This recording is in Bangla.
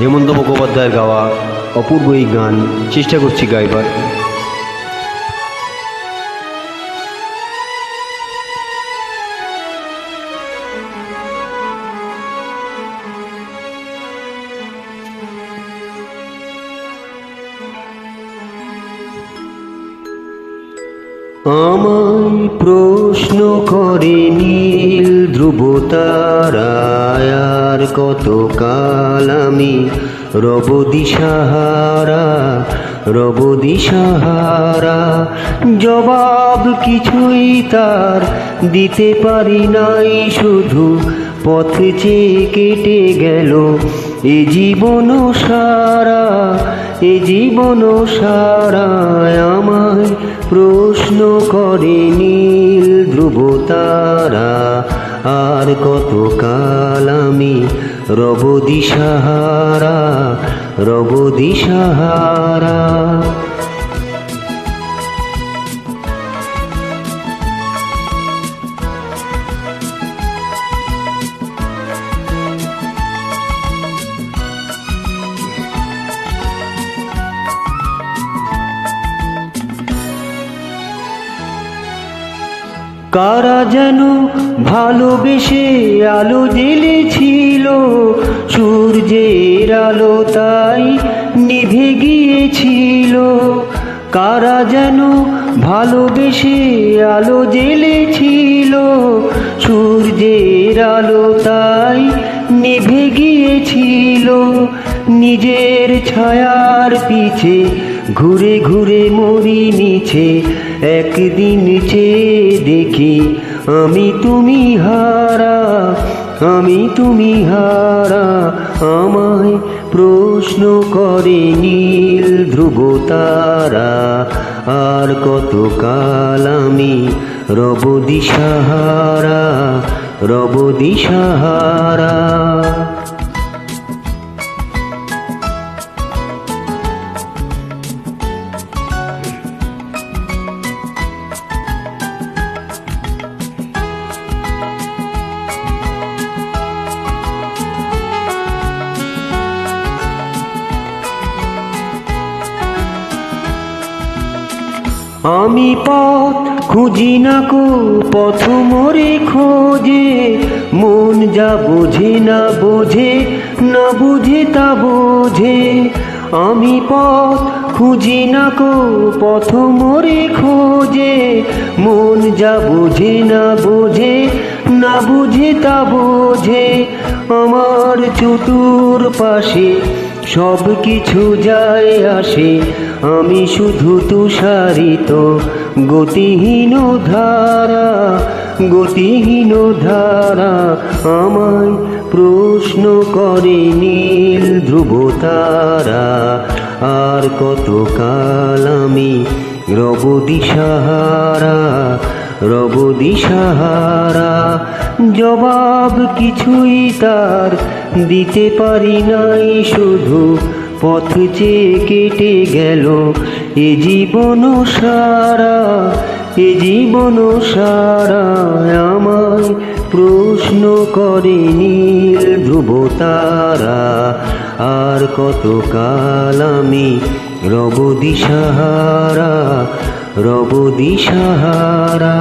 হেমন্ত মুখোপাধ্যায়ের গাওয়া অপূর্ব এই গান চেষ্টা করছি গাইবার। আমায় প্রশ্ন করে নীল ধ্রুব তারায়, আর কত কাল আমি রব দিশাহারা, রব দিশাহারা। জবাব কিছুই তার দিতে পারি নাই, শুধু পথ চেয়ে কেটে গেল এ জীবন সারা, এ জীবন সারা। আমায় প্রশ্ন করে নীল ধ্রুব তারা, আর কত কাল আমি রব দিশাহারা, রব দিশাহারা। কারা যেন ভালোবেসে আলো জ্বেলেছিল, সূর্যের আলো তাই নিভে গিয়েছিল। কারা যেন ভালোবেসে আলো জ্বেলেছিল, সূর্যের আলো তাই নিভে গিয়েছিল। নিজের ছায়ার পিছে ঘুরে ঘুরে মরি নিচে, একদিন চেয়ে দেখি আমি তুমি হারা, আমি তুমি হারা। আমায় প্রশ্ন করে নীল ধ্রুব তারা, আর কত কাল আমি রব দিশাহারা, রব দিশাহারা। আমি পথ খুঁজি না কো, পথ মোরে খোঁজে, মন যা বোঝে না বোঝে, না বুঝে তা বোঝে। আমি পথ খুঁজি না কো, পথ মোরে খোঁজে, মন যা বোঝে না বোঝে, না বুঝে তা বোঝে। আমার চতুর পাশে সব কিছু যায় আসে, আমি শুধু তুষারিত গতিহীন ধারা, গতিহীন ধারা। আমায় প্রশ্ন করে নীল ধ্রুব তারা, আর কত কাল আমি রব দিশাহারা, রব দিশাহারা। জবাব কিছুই তার দিতে পারি নাই, শুধু পথ চেয়ে কেটে গেল এ জীবন সারা, এ জীবন সারা। আমায় প্রশ্ন করে নীল ধ্রুব তারা, আর কত কাল আমি রব দিশাহারা, রব দিশাহারা।